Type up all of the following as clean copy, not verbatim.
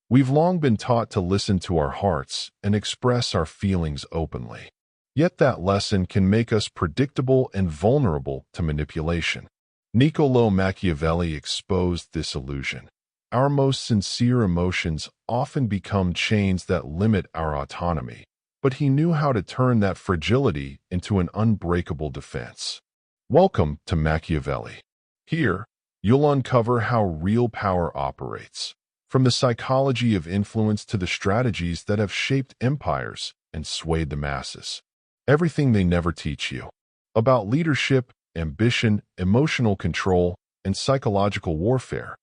We've long been taught to listen to our hearts and express our feelings openly. Yet that lesson can make us predictable and vulnerable to manipulation. Niccolo Machiavelli exposed this illusion. Our most sincere emotions often become chains that limit our autonomy, but he knew how to turn that fragility into an unbreakable defense. Welcome to Machiavelli. Here, you'll uncover how real power operates, from the psychology of influence to the strategies that have shaped empires and swayed the masses. Everything they never teach you about leadership, ambition, emotional control, and psychological warfare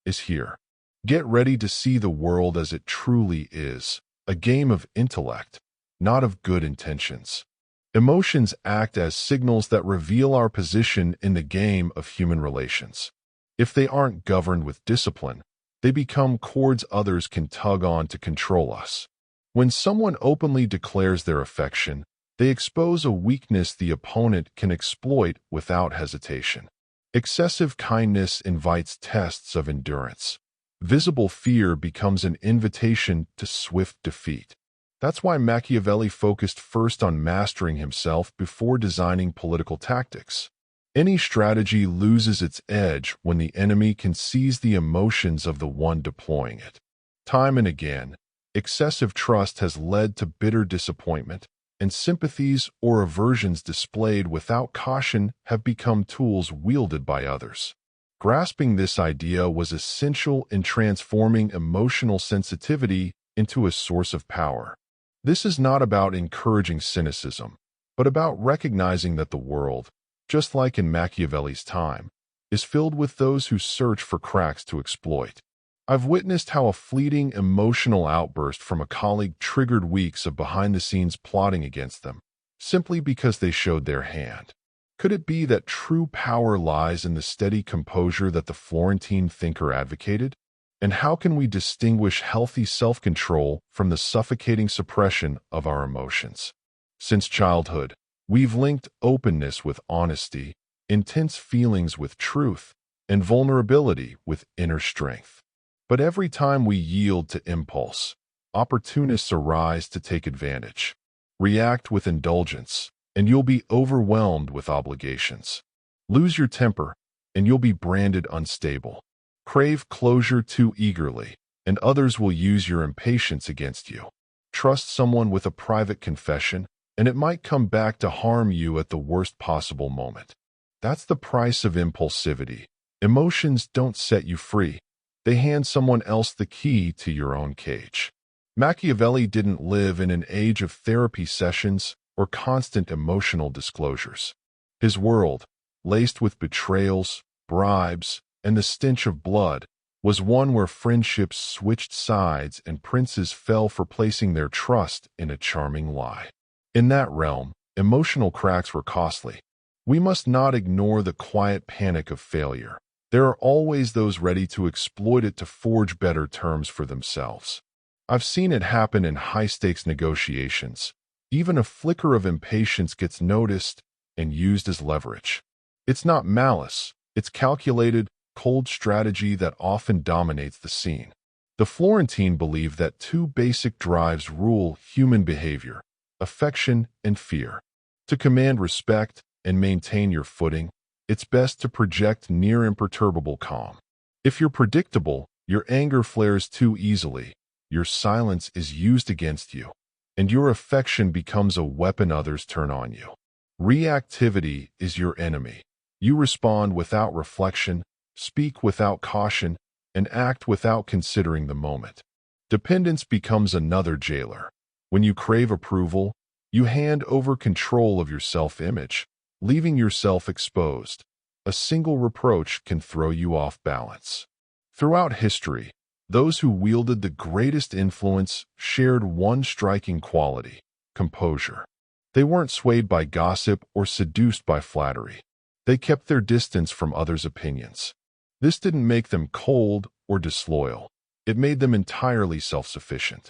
is here. Get ready to see the world as it truly is, a game of intellect, not of good intentions. Emotions act as signals that reveal our position in the game of human relations. If they aren't governed with discipline, they become cords others can tug on to control us. When someone openly declares their affection, they expose a weakness the opponent can exploit without hesitation. Excessive kindness invites tests of endurance. Visible fear becomes an invitation to swift defeat. That's why Machiavelli focused first on mastering himself before designing political tactics. Any strategy loses its edge when the enemy can seize the emotions of the one deploying it. Time and again, excessive trust has led to bitter disappointment, and sympathies or aversions displayed without caution have become tools wielded by others. Grasping this idea was essential in transforming emotional sensitivity into a source of power. This is not about encouraging cynicism, but about recognizing that the world, just like in Machiavelli's time, is filled with those who search for cracks to exploit. I've witnessed how a fleeting emotional outburst from a colleague triggered weeks of behind-the-scenes plotting against them, simply because they showed their hand. Could it be that true power lies in the steady composure that the Florentine thinker advocated? And how can we distinguish healthy self-control from the suffocating suppression of our emotions? Since childhood, we've linked openness with honesty, intense feelings with truth, and vulnerability with inner strength. But every time we yield to impulse, opportunists arise to take advantage. React with indulgence, and you'll be overwhelmed with obligations. Lose your temper, and you'll be branded unstable. Crave closure too eagerly, and others will use your impatience against you. Trust someone with a private confession, and it might come back to harm you at the worst possible moment. That's the price of impulsivity. Emotions don't set you free. They hand someone else the key to your own cage. Machiavelli didn't live in an age of therapy sessions or constant emotional disclosures. His world, laced with betrayals, bribes, and the stench of blood, was one where friendships switched sides and princes fell for placing their trust in a charming lie. In that realm, emotional cracks were costly. We must not ignore the quiet panic of failure. There are always those ready to exploit it to forge better terms for themselves. I've seen it happen in high-stakes negotiations. Even a flicker of impatience gets noticed and used as leverage. It's not malice, it's calculated, cold strategy that often dominates the scene. The Florentine believed that two basic drives rule human behavior: affection and fear. To command respect and maintain your footing, it's best to project near imperturbable calm. If you're predictable, your anger flares too easily, your silence is used against you, and your affection becomes a weapon others turn on you. Reactivity is your enemy. You respond without reflection, speak without caution, and act without considering the moment. Dependence becomes another jailer. When you crave approval, you hand over control of your self-image, leaving yourself exposed. A single reproach can throw you off balance. Throughout history, those who wielded the greatest influence shared one striking quality: composure. They weren't swayed by gossip or seduced by flattery. They kept their distance from others' opinions. This didn't make them cold or disloyal. It made them entirely self-sufficient.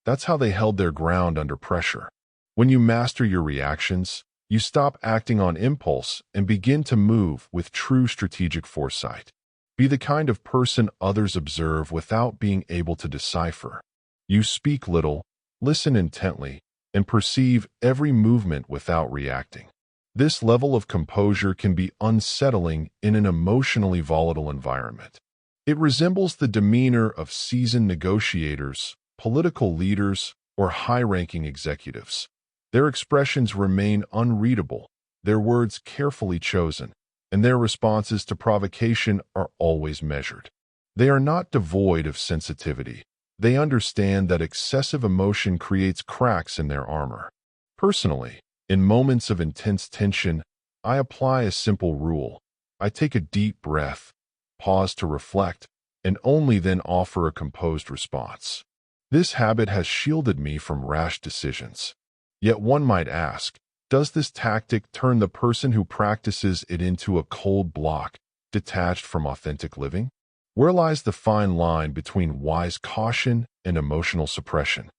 That's how they held their ground under pressure. When you master your reactions, you stop acting on impulse and begin to move with true strategic foresight. Be the kind of person others observe without being able to decipher. You speak little, listen intently, and perceive every movement without reacting. This level of composure can be unsettling in an emotionally volatile environment. It resembles the demeanor of seasoned negotiators, political leaders, or high-ranking executives. Their expressions remain unreadable, their words carefully chosen, and their responses to provocation are always measured. They are not devoid of sensitivity. They understand that excessive emotion creates cracks in their armor. Personally, in moments of intense tension, I apply a simple rule. I take a deep breath, pause to reflect, and only then offer a composed response. This habit has shielded me from rash decisions. Yet one might ask, does this tactic turn the person who practices it into a cold block, detached from authentic living? Where lies the fine line between wise caution and emotional suppression?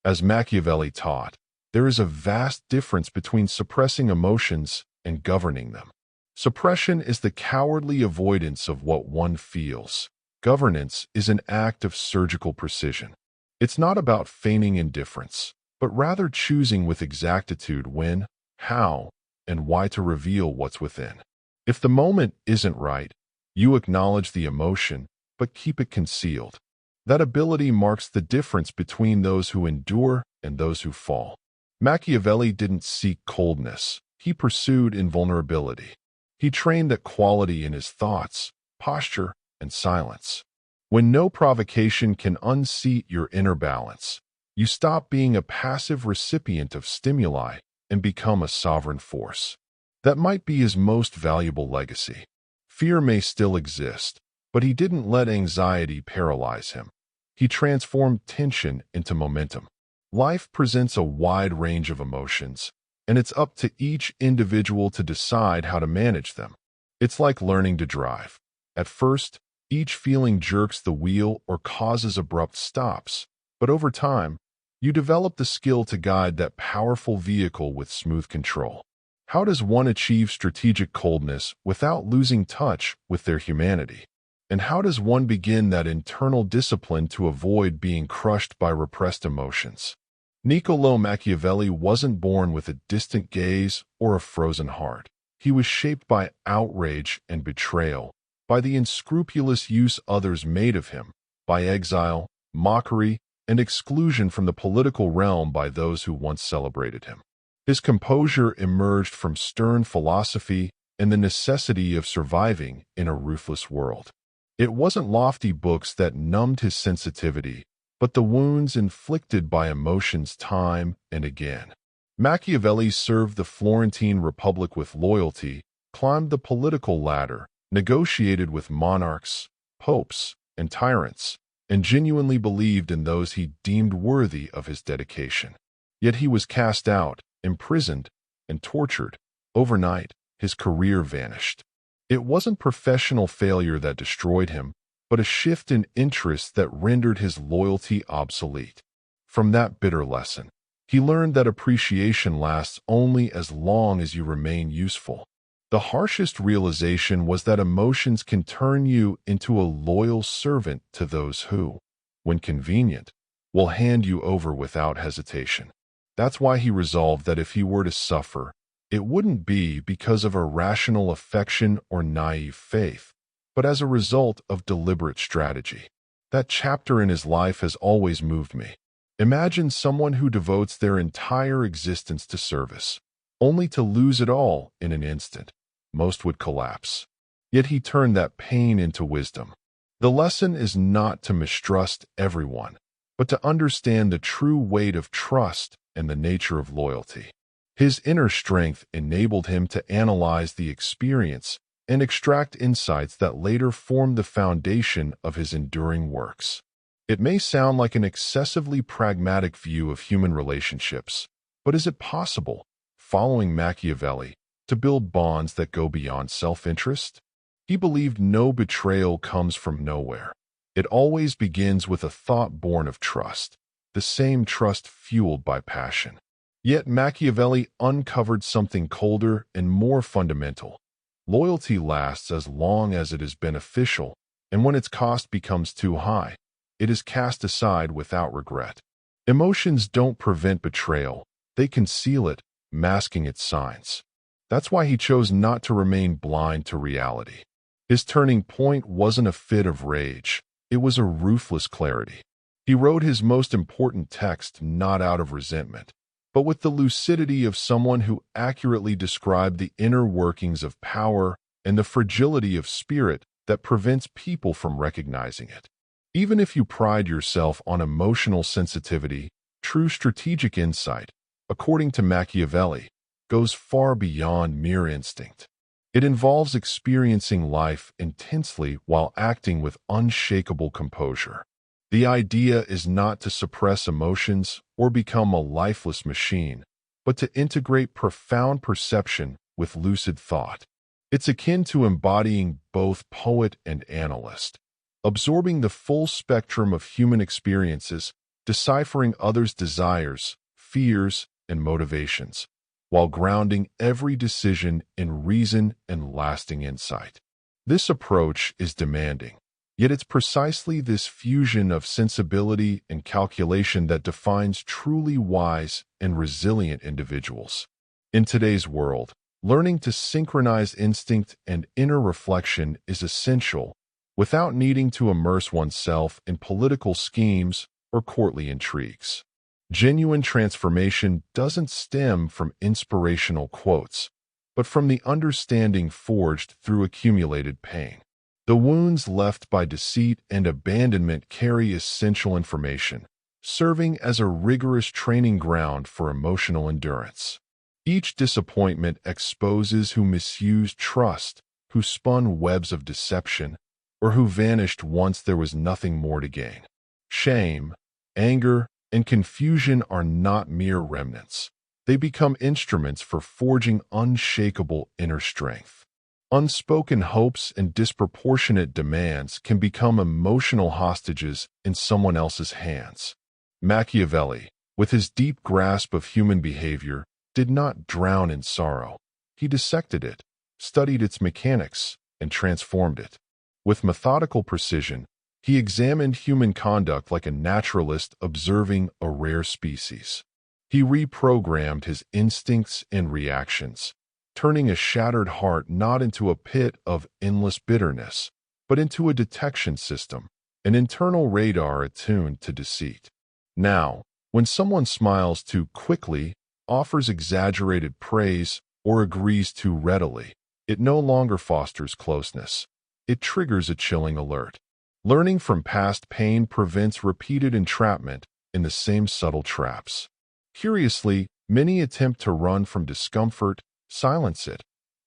As Machiavelli taught, there is a vast difference between suppressing emotions and governing them. Suppression is the cowardly avoidance of what one feels. Governance is an act of surgical precision. It's not about feigning indifference, but rather choosing with exactitude when, how, and why to reveal what's within. If the moment isn't right, you acknowledge the emotion, but keep it concealed. That ability marks the difference between those who endure and those who fall. Machiavelli didn't seek coldness. He pursued invulnerability. He trained that quality in his thoughts, posture, and silence. When no provocation can unseat your inner balance, you stop being a passive recipient of stimuli and become a sovereign force. That might be his most valuable legacy. Fear may still exist, but he didn't let anxiety paralyze him. He transformed tension into momentum. Life presents a wide range of emotions, and it's up to each individual to decide how to manage them. It's like learning to drive. At first, each feeling jerks the wheel or causes abrupt stops, but over time, you develop the skill to guide that powerful vehicle with smooth control. How does one achieve strategic coldness without losing touch with their humanity? And how does one begin that internal discipline to avoid being crushed by repressed emotions? Niccolo Machiavelli wasn't born with a distant gaze or a frozen heart. He was shaped by outrage and betrayal, by the unscrupulous use others made of him, by exile, mockery, and exclusion from the political realm by those who once celebrated him. His composure emerged from stern philosophy and the necessity of surviving in a ruthless world. It wasn't lofty books that numbed his sensitivity, but the wounds inflicted by emotions time and again. Machiavelli served the Florentine Republic with loyalty, climbed the political ladder, negotiated with monarchs, popes, and tyrants, and genuinely believed in those he deemed worthy of his dedication. Yet he was cast out, imprisoned, and tortured. Overnight, his career vanished. It wasn't professional failure that destroyed him, but a shift in interest that rendered his loyalty obsolete. From that bitter lesson, he learned that appreciation lasts only as long as you remain useful. The harshest realization was that emotions can turn you into a loyal servant to those who, when convenient, will hand you over without hesitation. That's why he resolved that if he were to suffer, it wouldn't be because of irrational affection or naive faith, but as a result of deliberate strategy. That chapter in his life has always moved me. Imagine someone who devotes their entire existence to service, only to lose it all in an instant. Most would collapse. Yet he turned that pain into wisdom. The lesson is not to mistrust everyone, but to understand the true weight of trust and the nature of loyalty. His inner strength enabled him to analyze the experience and extract insights that later formed the foundation of his enduring works. It may sound like an excessively pragmatic view of human relationships, but is it possible, following Machiavelli, to build bonds that go beyond self-interest? He believed no betrayal comes from nowhere. It always begins with a thought born of trust, the same trust fueled by passion. Yet Machiavelli uncovered something colder and more fundamental. Loyalty lasts as long as it is beneficial, and when its cost becomes too high, it is cast aside without regret. Emotions don't prevent betrayal, they conceal it, masking its signs. That's why he chose not to remain blind to reality. His turning point wasn't a fit of rage, it was a ruthless clarity. He wrote his most important text not out of resentment, but with the lucidity of someone who accurately described the inner workings of power and the fragility of spirit that prevents people from recognizing it. Even if you pride yourself on emotional sensitivity, true strategic insight, according to Machiavelli, goes far beyond mere instinct. It involves experiencing life intensely while acting with unshakable composure. The idea is not to suppress emotions or become a lifeless machine, but to integrate profound perception with lucid thought. It's akin to embodying both poet and analyst, absorbing the full spectrum of human experiences, deciphering others' desires, fears, and motivations, while grounding every decision in reason and lasting insight. This approach is demanding, yet it's precisely this fusion of sensibility and calculation that defines truly wise and resilient individuals. In today's world, learning to synchronize instinct and inner reflection is essential without needing to immerse oneself in political schemes or courtly intrigues. Genuine transformation doesn't stem from inspirational quotes, but from the understanding forged through accumulated pain. The wounds left by deceit and abandonment carry essential information, serving as a rigorous training ground for emotional endurance. Each disappointment exposes who misused trust, who spun webs of deception, or who vanished once there was nothing more to gain. Shame, anger, and confusion are not mere remnants. They become instruments for forging unshakable inner strength. Unspoken hopes and disproportionate demands can become emotional hostages in someone else's hands. Machiavelli, with his deep grasp of human behavior, did not drown in sorrow. He dissected it, studied its mechanics, and transformed it. With methodical precision, he examined human conduct like a naturalist observing a rare species. He reprogrammed his instincts and reactions, turning a shattered heart not into a pit of endless bitterness, but into a detection system, an internal radar attuned to deceit. Now, when someone smiles too quickly, offers exaggerated praise, or agrees too readily, it no longer fosters closeness. It triggers a chilling alert. Learning from past pain prevents repeated entrapment in the same subtle traps. Curiously, many attempt to run from discomfort, silence it,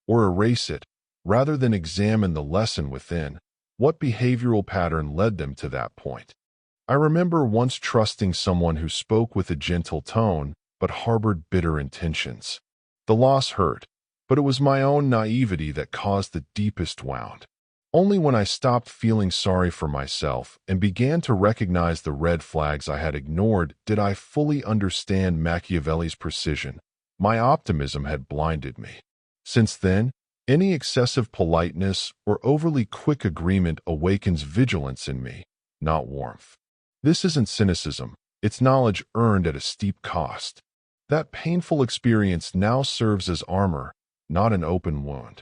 or erase it, rather than examine the lesson within. What behavioral pattern led them to that point? I remember once trusting someone who spoke with a gentle tone, but harbored bitter intentions. The loss hurt, but it was my own naivety that caused the deepest wound. Only when I stopped feeling sorry for myself and began to recognize the red flags I had ignored did I fully understand Machiavelli's precision. My optimism had blinded me. Since then, any excessive politeness or overly quick agreement awakens vigilance in me, not warmth. This isn't cynicism, it's knowledge earned at a steep cost. That painful experience now serves as armor, not an open wound.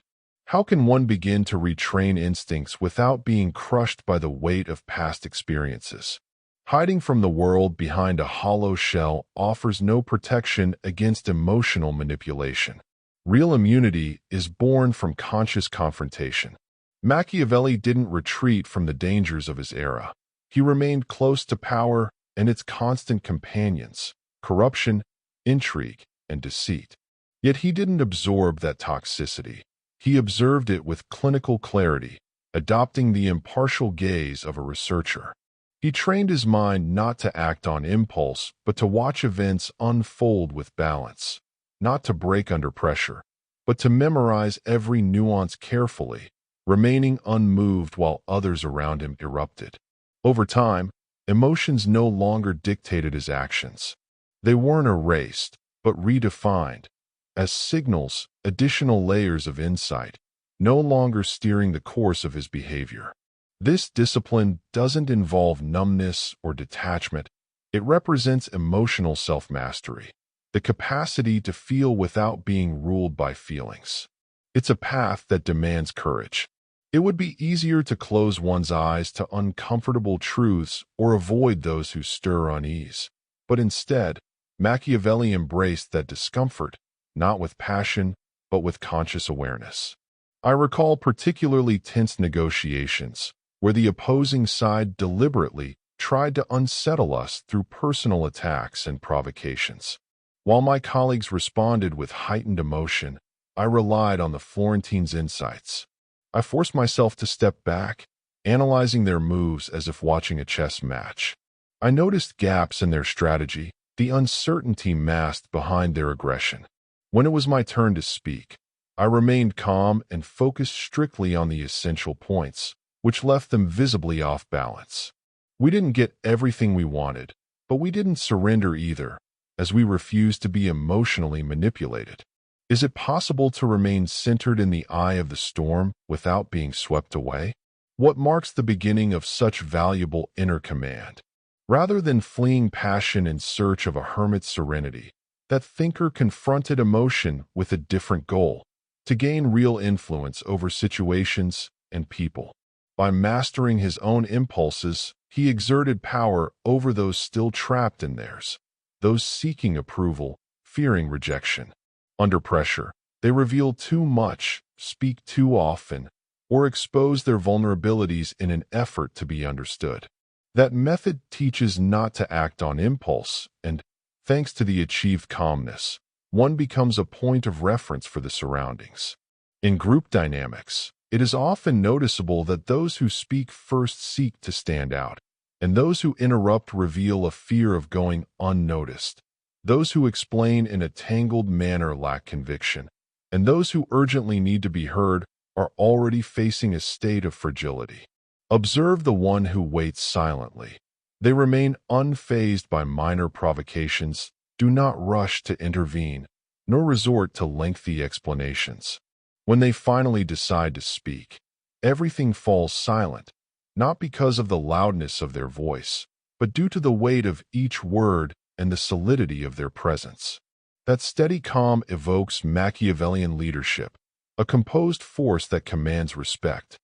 How can one begin to retrain instincts without being crushed by the weight of past experiences? Hiding from the world behind a hollow shell offers no protection against emotional manipulation. Real immunity is born from conscious confrontation. Machiavelli didn't retreat from the dangers of his era. He remained close to power and its constant companions, corruption, intrigue, and deceit. Yet he didn't absorb that toxicity. He observed it with clinical clarity, adopting the impartial gaze of a researcher. He trained his mind not to act on impulse, but to watch events unfold with balance, not to break under pressure, but to memorize every nuance carefully, remaining unmoved while others around him erupted. Over time, emotions no longer dictated his actions. They weren't erased, but redefined, as signals, additional layers of insight, no longer steering the course of his behavior. This discipline doesn't involve numbness or detachment. It represents emotional self-mastery, the capacity to feel without being ruled by feelings. It's a path that demands courage. It would be easier to close one's eyes to uncomfortable truths or avoid those who stir unease. But instead, Machiavelli embraced that discomfort, not with passion, but with conscious awareness. I recall particularly tense negotiations, where the opposing side deliberately tried to unsettle us through personal attacks and provocations. While my colleagues responded with heightened emotion, I relied on the Florentine's insights. I forced myself to step back, analyzing their moves as if watching a chess match. I noticed gaps in their strategy, the uncertainty masked behind their aggression. When it was my turn to speak, I remained calm and focused strictly on the essential points, which left them visibly off balance. We didn't get everything we wanted, but we didn't surrender either, as we refused to be emotionally manipulated. Is it possible to remain centered in the eye of the storm without being swept away? What marks the beginning of such valuable inner command? Rather than fleeing passion in search of a hermit's serenity, that thinker confronted emotion with a different goal: to gain real influence over situations and people. By mastering his own impulses, he exerted power over those still trapped in theirs, those seeking approval, fearing rejection. Under pressure, they reveal too much, speak too often, or expose their vulnerabilities in an effort to be understood. That method teaches not to act on impulse, and, thanks to the achieved calmness, one becomes a point of reference for the surroundings. In group dynamics, it is often noticeable that those who speak first seek to stand out, and those who interrupt reveal a fear of going unnoticed. Those who explain in a tangled manner lack conviction, and those who urgently need to be heard are already facing a state of fragility. Observe the one who waits silently. They remain unfazed by minor provocations, do not rush to intervene, nor resort to lengthy explanations. When they finally decide to speak, everything falls silent, not because of the loudness of their voice, but due to the weight of each word and the solidity of their presence. That steady calm evokes Machiavellian leadership, a composed force that commands respect.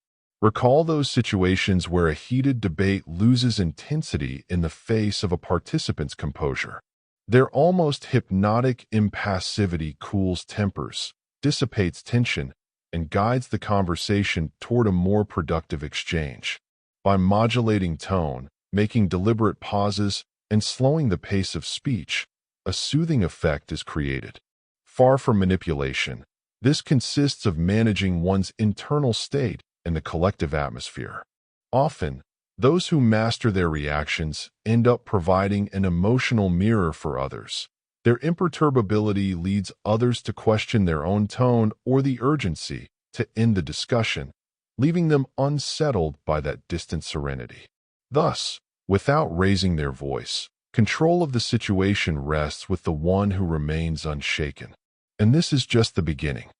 Recall those situations where a heated debate loses intensity in the face of a participant's composure. Their almost hypnotic impassivity cools tempers, dissipates tension, and guides the conversation toward a more productive exchange. By modulating tone, making deliberate pauses, and slowing the pace of speech, a soothing effect is created. Far from manipulation, this consists of managing one's internal state and the collective atmosphere. Often, those who master their reactions end up providing an emotional mirror for others. Their imperturbability leads others to question their own tone or the urgency to end the discussion, leaving them unsettled by that distant serenity. Thus, without raising their voice, control of the situation rests with the one who remains unshaken. And this is just the beginning.